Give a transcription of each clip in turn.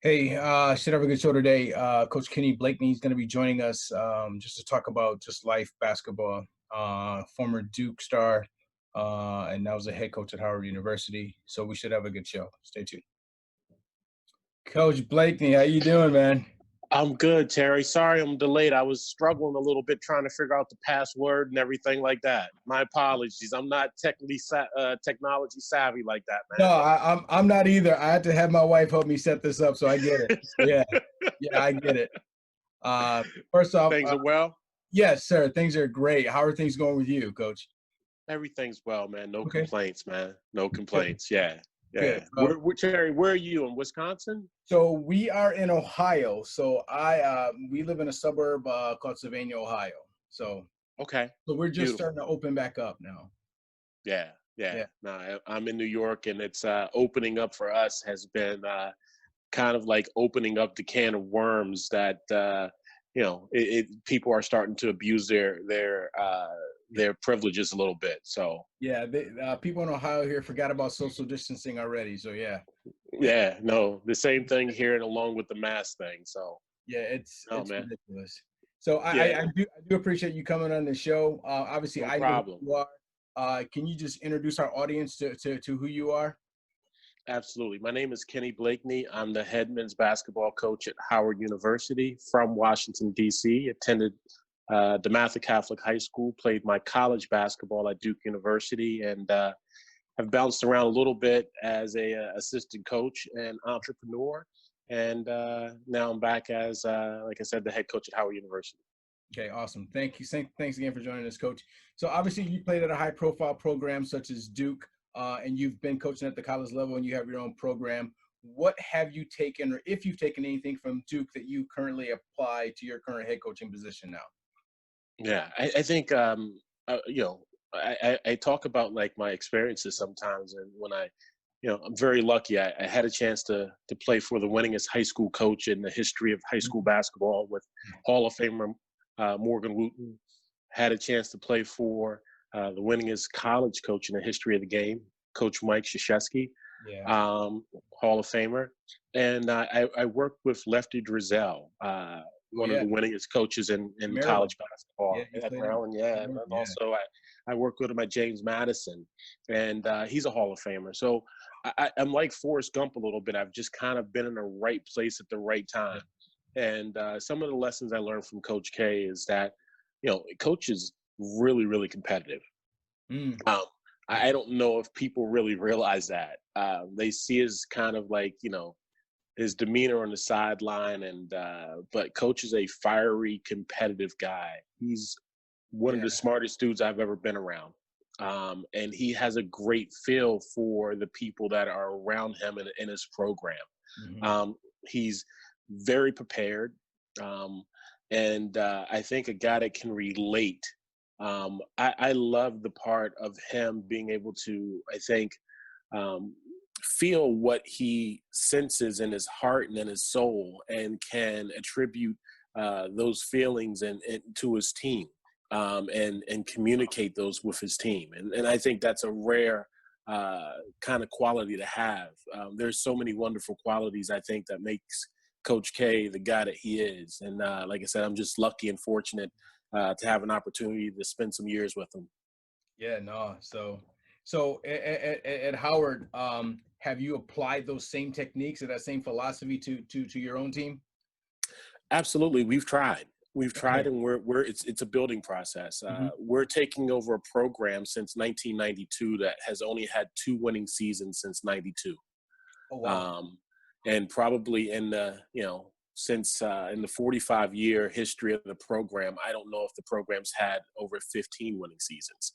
Hey, should have a good show today. Coach Kenny Blakeney is going to be joining us just to talk about just life basketball. Former Duke star, and now was a head coach at Howard University. So we should have a good show. Stay tuned. Coach Blakeney, how you doing, man? I'm good, Terry. Sorry I'm delayed. I was struggling a little bit trying to figure out the password and everything like that. My apologies. I'm not technology savvy like that, No, man. I'm not either. I had to have my wife help me set this up, so I get it. Yeah, yeah, I get it. Uh, First off, Things are well? yes, sir. Things are great. How are things going with you, Coach? Everything's well, man. No Okay, complaints, man. No good, complaints. Yeah. good. Yeah. Terry, where are you in Wisconsin? So we are in Ohio. So we live in a suburb called Sylvania, Ohio. So Okay. so we're just Beautiful. starting to open back up now. Yeah. Yeah. Yeah. No, I'm in New York, and it's opening up for us has been kind of like opening up the can of worms that people are starting to abuse their privileges a little bit. So Yeah, people in Ohio here forgot about social distancing already. So yeah, yeah, no, the same thing here, and along with the mask thing. So yeah, oh it's man, ridiculous. So yeah, I do appreciate you coming on the show. Obviously, no I know who problem. you are. Can you just introduce our audience to who you are? Absolutely. My name is Kenny Blakeney. I'm the head men's basketball coach at Howard University from Washington, D.C. Attended DeMatha Catholic High School, played my college basketball at Duke University, and have bounced around a little bit as a assistant coach and entrepreneur. And now I'm back as, like I said, the head coach at Howard University. Okay, awesome. Thank you. Thanks again for joining us, Coach. So obviously, you played at a high-profile program such as Duke, and you've been coaching at the college level, and you have your own program. What have you taken, or if you've taken anything from Duke that you currently apply to your current head coaching position now? Yeah, I think I talk about like my experiences sometimes, and when I'm very lucky. I had a chance to play for the winningest high school coach in the history of high school basketball with Hall of Famer Morgan Wooten. Had a chance to play for the winningest college coach in the history of the game, Coach Mike Krzyzewski, Yeah. Hall of Famer, and I worked with Lefty Drizel, Oh one of yeah. the winningest coaches in Maryland. college Yeah, basketball he at played in Maryland. Yeah, and Maryland. Yeah. also I worked with him at James Madison, and he's a Hall of Famer. So I'm like Forrest Gump a little bit. I've just kind of been in the right place at the right time. And some of the lessons I learned from Coach K is that, Coach is really, really competitive. Mm, Um, yeah. I don't know if people really realize that. They see his kind of like, his demeanor on the sideline, and but Coach is a fiery, competitive guy. He's one of Yeah. the smartest dudes I've ever been around. And he has a great feel for the people that are around him in his program. Hmm. Um, he's very prepared. Um, and I think a guy that can relate. I love the part of him being able to, I think, um, feel what he senses in his heart and in his soul, and can attribute those feelings and to his team, and communicate those with his team. And I think that's a rare kind of quality to have. There's so many wonderful qualities, I think, that makes Coach K the guy that he is. And like I said, I'm just lucky and fortunate to have an opportunity to spend some years with him. Yeah. No. So at Howard, have you applied those same techniques or that same philosophy to your own team? Absolutely, we've tried. We've tried, Okay. and we're it's a building process. Hmm. We're taking over a program since 1992 that has only had two winning seasons since '92, Oh wow. um, and probably in the since in the 45-year history of the program, I don't know if the program's had over 15 winning seasons.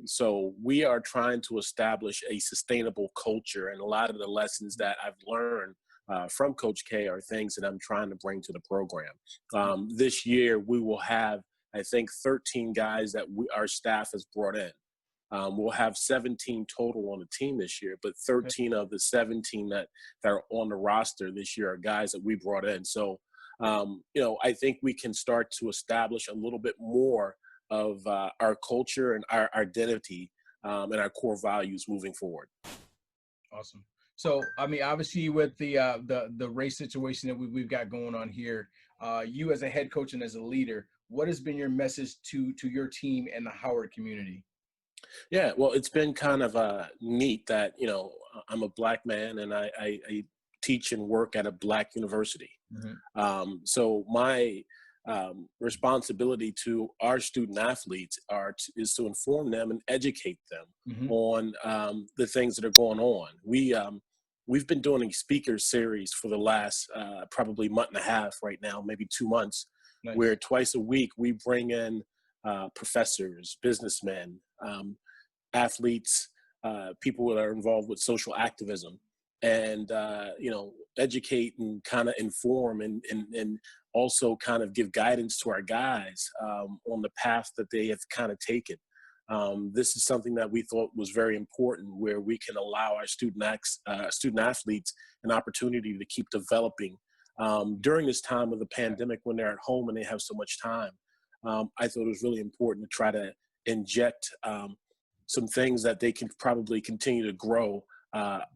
So we are trying to establish a sustainable culture, and a lot of the lessons that I've learned from Coach K are things that I'm trying to bring to the program. This year, we will have, I think, 13 guys that our staff has brought in. We'll have 17 total on the team this year, but Okay. 13 of the 17 that are on the roster this year are guys that we brought in. So, I think we can start to establish a little bit more of our culture and our identity, and our core values moving forward. Awesome. So, I mean, obviously with the race situation that we've got going on here, you as a head coach and as a leader, what has been your message to your team and the Howard community? Yeah, well, it's been kind of neat that, I'm a Black man and I teach and work at a Black university. Hmm. So my responsibility to our student athletes is to inform them and educate them Hmm. on the things that are going on. We've been doing a speaker series for the last probably month and a half right now, maybe 2 months, Nice. where twice a week we bring in professors, businessmen, athletes, people that are involved with social activism, and educate and kind of inform and also kind of give guidance to our guys on the path that they have kind of taken. This is something that we thought was very important, where we can allow our student athletes an opportunity to keep developing during this time of the pandemic when they're at home and they have so much time. I thought it was really important to try to inject some things that they can probably continue to grow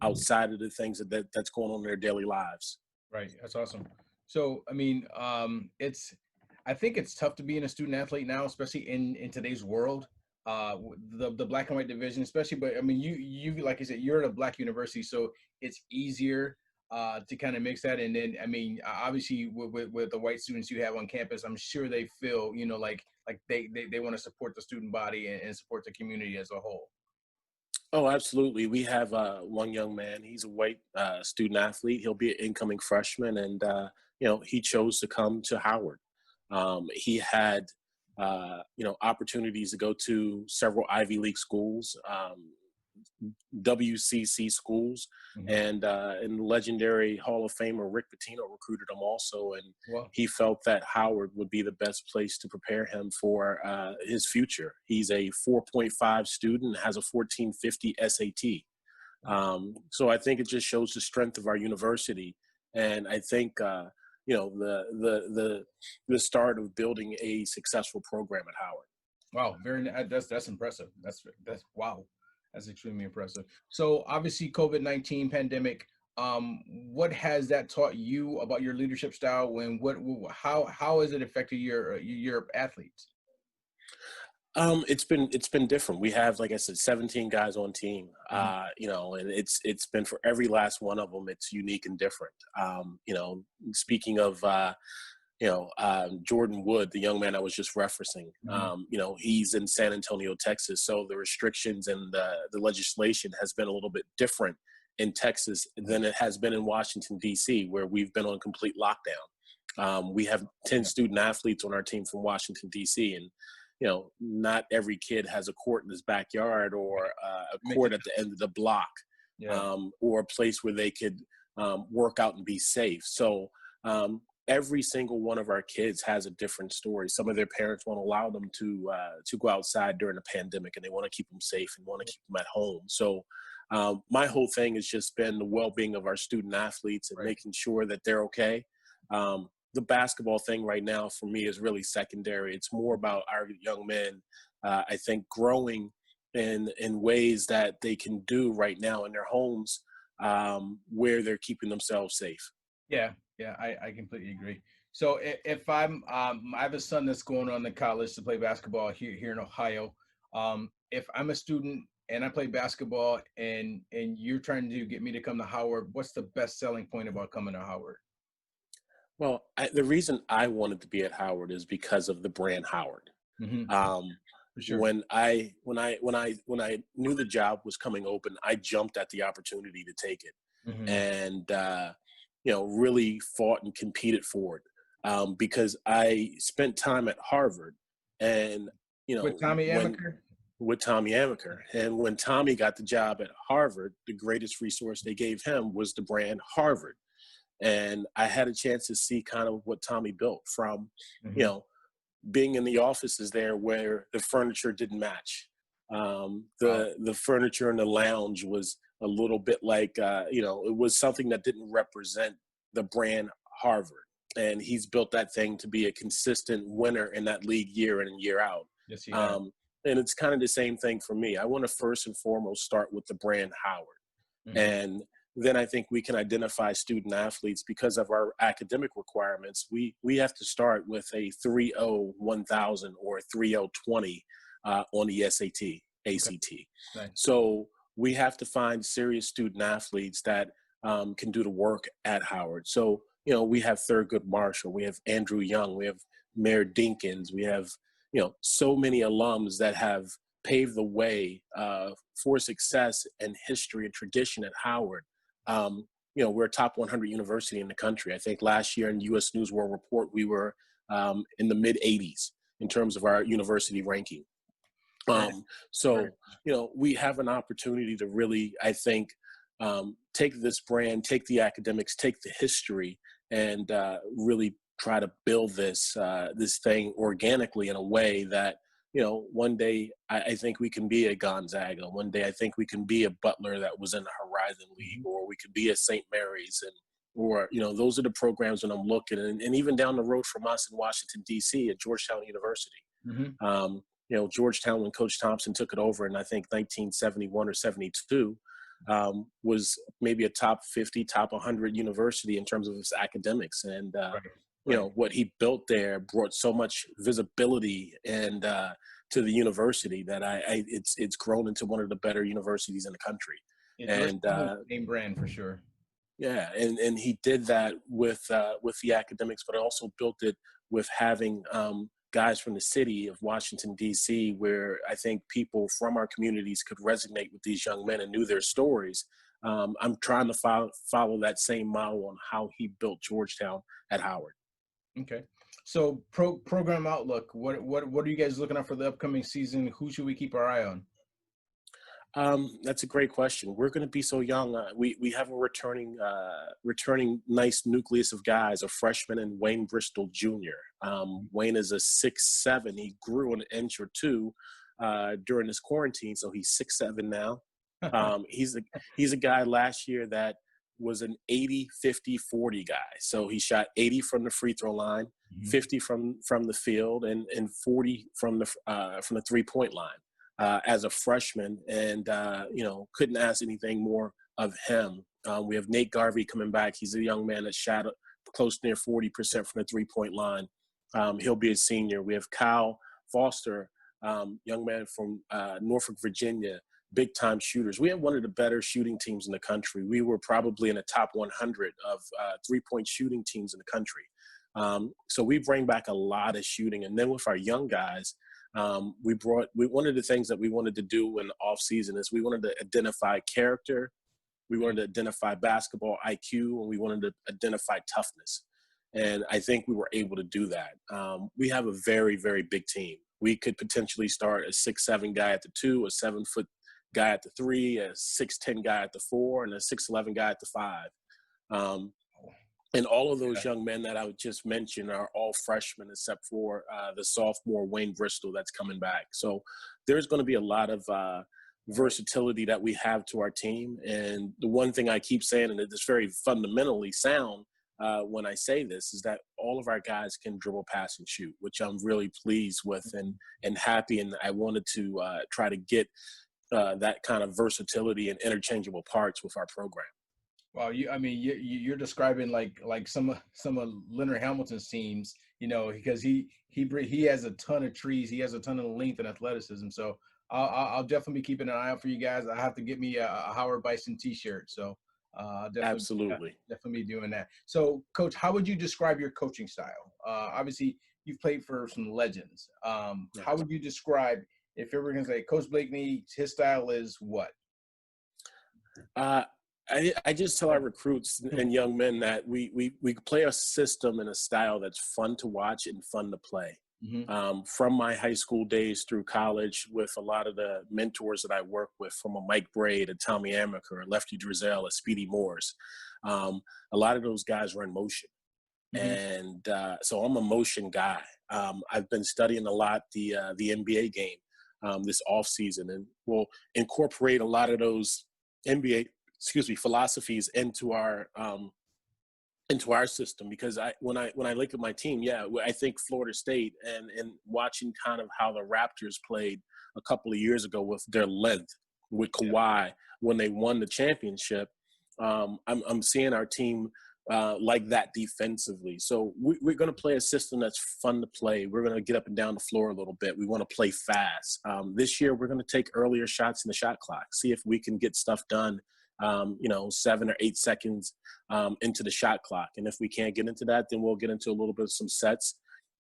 outside of the things that's going on in their daily lives. Right. That's awesome. So, I mean, I think it's tough to be in a student athlete now, especially in today's world. The black and white division, especially, but I mean, you like I said, you're at a Black university, so it's easier to kind of mix that. And then, I mean, obviously, with the white students you have on campus, I'm sure they feel, like they want to support the student body and support the community as a whole. Oh, absolutely. We have one young man. He's a white student athlete. He'll be an incoming freshman, and he chose to come to Howard. He had opportunities to go to several Ivy League schools, WCC schools, Hmm. and legendary Hall of Famer Rick Pitino recruited him also, and Well, he felt that Howard would be the best place to prepare him for his future. He's a 4.5 student, has a 1450 SAT. So I think it just shows the strength of our university, and I think the start of building a successful program at Howard. wow, that's impressive. That's wow, that's extremely impressive. So obviously, COVID-19 pandemic. What has that taught you about your leadership style? And how has it affected your athletes? It's been different. We have, like I said, 17 guys on team. Hmm. And it's been for every last one of them. It's unique and different. Speaking of Jordan Wood, the young man I was just referencing. Hmm. He's in San Antonio, Texas, so the restrictions and the legislation has been a little bit different in Texas than it has been in Washington D.C., where we've been on complete lockdown. We have 10 Yeah. student athletes on our team from Washington D.C., and not every kid has a court in his backyard or a Makes court it at the end of the block, yeah. or a place where they could work out and be safe. So every single one of our kids has a different story. Some of their parents won't allow them to go outside during the pandemic, and they want to keep them safe and want to keep them at home. So my whole thing has just been the well-being of our student athletes and Right. making sure that they're okay. The basketball thing right now for me is really secondary. It's more about our young men, I think, growing in ways that they can do right now in their homes, where they're keeping themselves safe. Yeah, yeah, I completely agree. So if I have a son that's going on to college to play basketball here in Ohio. If I'm a student and I play basketball and you're trying to get me to come to Howard, what's the best selling point about coming to Howard? Well, the reason I wanted to be at Howard is because of the brand Howard. Hmm. Um, For sure. when I knew the job was coming open, I jumped at the opportunity to take it, Hmm. and really fought and competed for it, because I spent time at Harvard, and With Tommy when Amaker? with Tommy Amaker, and when Tommy got the job at Harvard, the greatest resource they gave him was the brand Harvard, and I had a chance to see kind of what Tommy built from, you Hmm. know, being in the offices there where the furniture didn't match. Wow. The furniture in the lounge was a little bit like, it was something that didn't represent the brand Harvard. And he's built that thing to be a consistent winner in that league year in and year out. Yes, he has. Um, and it's kind of the same thing for me. I want to first and foremost start with the brand Howard. Hmm. And then I think we can identify student athletes because of our academic requirements. We have to start with a 3.0 1000 or a 3.0 20 on the SAT, Okay. ACT. Nice. So we have to find serious student athletes that can do the work at Howard. So, we have Thurgood Marshall, we have Andrew Young, we have Mayor Dinkins, we have, so many alums that have paved the way for success and history and tradition at Howard. We're a top 100 university in the country. I think last year in U.S. News World Report, we were in the mid 80s in terms of our university ranking. So, we have an opportunity to really, I think, take this brand, take the academics, take the history, and really try to build this thing organically in a way that, one day I think we can be a Gonzaga. One day I think we can be a Butler that was in the Horizon League, or we could be a St. Mary's, or those are the programs that I'm looking at. And even down the road from us in Washington, D.C. at Georgetown University. Mm-hmm. Georgetown, when Coach Thompson took it over in, I think, 1971 or 72, was maybe a top 50, top 100 university in terms of its academics. And, what he built there brought so much visibility and to the university that it's grown into one of the better universities in the country. And name brand for sure. Yeah, and he did that with the academics, but also built it with having guys from the city of Washington, D.C., where I think people from our communities could resonate with these young men and knew their stories. I'm trying to follow that same model on how he built Georgetown at Howard. Okay. So program outlook, what are you guys looking at for the upcoming season? Who should we keep our eye on? That's a great question. We're going to be so young. We have a returning nice nucleus of guys, a freshman in Wayne Bristol Jr. Wayne is a 6'7". He grew an inch or two during this quarantine, so he's 6'7" now. He's a guy last year that was an 80, 50, 40 guy. So he shot 80 from the free throw line, 50 from the field, and 40 from the 3-point line. As a freshman, and couldn't ask anything more of him. We have Nate Garvey coming back. He's a young man that shot close near 40% from the 3-point line. He'll be a senior. We have Kyle Foster, young man from Norfolk, Virginia, big time shooters. We have one of the better shooting teams in the country. We were probably in the top 100 of 3-point shooting teams in the country. So we bring back a lot of shooting, and then with our young guys. One of the things that we wanted to do in the off season is we wanted to identify character, we wanted to identify basketball IQ, and we wanted to identify toughness. And I think we were able to do that. We have a very, very big team. We could potentially start a 6'7" guy at the 2, a 7-foot guy at the 3, a 6'10" guy at the 4, and a 6'11" guy at the 5. And all of those young men that I would just mention are all freshmen except for the sophomore Wayne Bristol that's coming back. So there's going to be a lot of versatility that we have to our team. And the one thing I keep saying, and it's very fundamentally sound when I say this, is that all of our guys can dribble, pass, and shoot, which I'm really pleased with and happy. And I wanted to try to get that kind of versatility and interchangeable parts with our program. Wow, you're describing like some of Leonard Hamilton's teams, because he has a ton of trees, he has a ton of length and athleticism. So I'll definitely be keeping an eye out for you guys. I have to get me a Howard Bison T-shirt. So definitely be doing that. So, Coach, how would you describe your coaching style? Obviously, you've played for some legends. Yes. How would you describe, if you were going to say Coach Blakeney, his style is what? I just tell our recruits and young men that we play a system and a style that's fun to watch and fun to play. From my high school days through college, with a lot of the mentors that I work with, from a Mike Braid, a Tommy Amaker, a Lefty Drizel, a Speedy Morris, a lot of those guys were in motion. And so I'm a motion guy. I've been studying a lot the NBA game this off season, and we'll incorporate a lot of those NBA philosophies into our system, because when I look at my team, I think Florida State, and watching kind of how the Raptors played a couple of years ago with their length with Kawhi when they won the championship, I'm seeing our team like that defensively. So we're going to play a system that's fun to play. We're going to get up and down the floor a little bit. We want to play fast. This year, we're going to take earlier shots in the shot clock, see if we can get stuff done, 7 or 8 seconds into the shot clock. And if we can't get into that, then we'll get into a little bit of some sets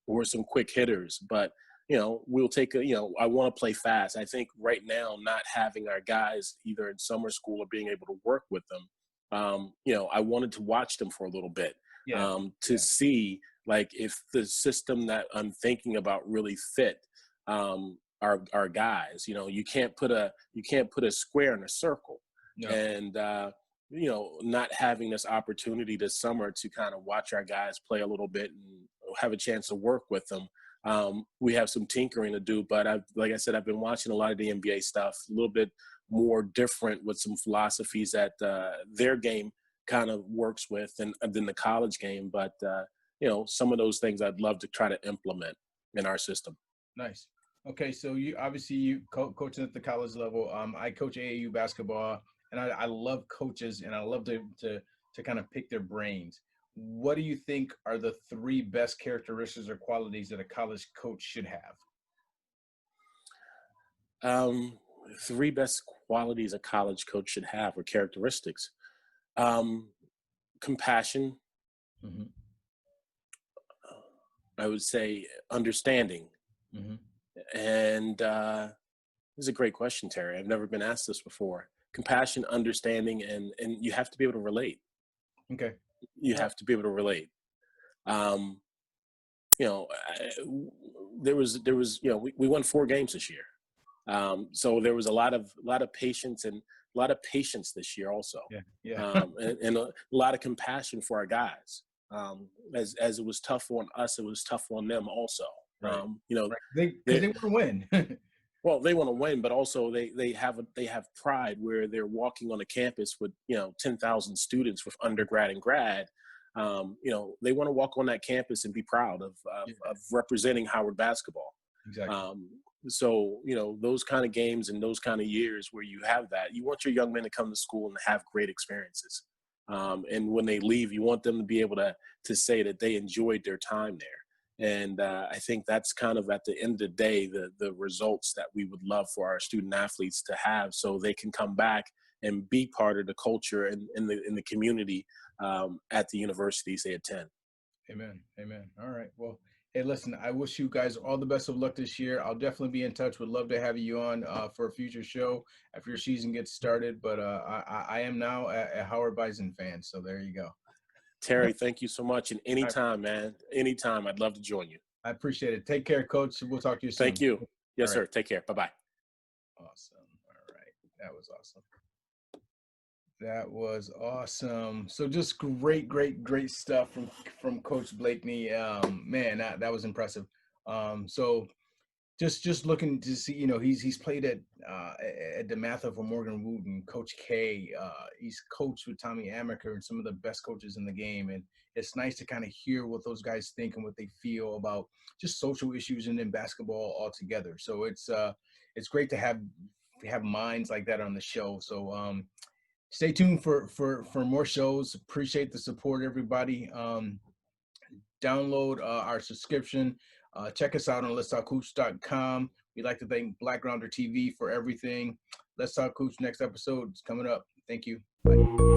or some quick hitters. But, we'll take I want to play fast. I think right now, not having our guys either in summer school or being able to work with them, I wanted to watch them for a little bit to see like if the system that I'm thinking about really fit our guys. You can't put a square in a circle, and not having this opportunity this summer to kind of watch our guys play a little bit and have a chance to work with them. We have some tinkering to do, but like I said, I've been watching a lot of the NBA stuff, a little bit more different with some philosophies that their game kind of works with than the college game. But, some of those things I'd love to try to implement in our system. Nice. Okay, so you coaching at the college level. I coach AAU basketball, and I love coaches, and I love to kind of pick their brains. What do you think are the 3 best characteristics or qualities that a college coach should have? 3 best qualities a college coach should have or characteristics. Compassion. Mm-hmm. I would say understanding. Mm-hmm. And this is a great question, Terry. I've never been asked this before. Compassion, understanding, and you have to be able to relate. Okay. You have to be able to relate. There was we won 4 games this year. So there was a lot of patience and a lot of patience this year also. And a lot of compassion for our guys. As it was tough on us, it was tough on them also. Right. They want to win. Well, they want to win, but also they have pride where they're walking on a campus with 10,000 students with undergrad and grad. They want to walk on that campus and be proud of representing Howard basketball. Exactly. So, those kind of games and those kind of years where you have that, you want your young men to come to school and have great experiences. And when they leave, you want them to be able to say that they enjoyed their time there. And I think that's kind of at the end of the day, the results that we would love for our student athletes to have so they can come back and be part of the culture and in the community at the universities they attend. Amen. All right. Well, hey, listen, I wish you guys all the best of luck this year. I'll definitely be in touch. Would love to have you on for a future show after your season gets started. But I am now a Howard Bison fan. So there you go. Terry, thank you so much. And anytime, man, anytime, I'd love to join you. I appreciate it. Take care, Coach. We'll talk to you soon. Thank you. Yes, sir. Take care. Bye-bye. Awesome. All right. That was awesome. That was awesome. So just great stuff from Coach Blakeney. Man, that was impressive. So just looking to see, he's played at DeMatha for Morgan Wooten, Coach K. He's coached with Tommy Amaker and some of the best coaches in the game. And it's nice to kind of hear what those guys think and what they feel about just social issues and in basketball altogether. So it's great to have minds like that on the show. So stay tuned for more shows. Appreciate the support, everybody. Download our subscription. Check us out on letstalkhoops.com. We'd like to thank Blackgrounder TV for everything. Let's Talk Hoops next episode is coming up. Thank you. Bye.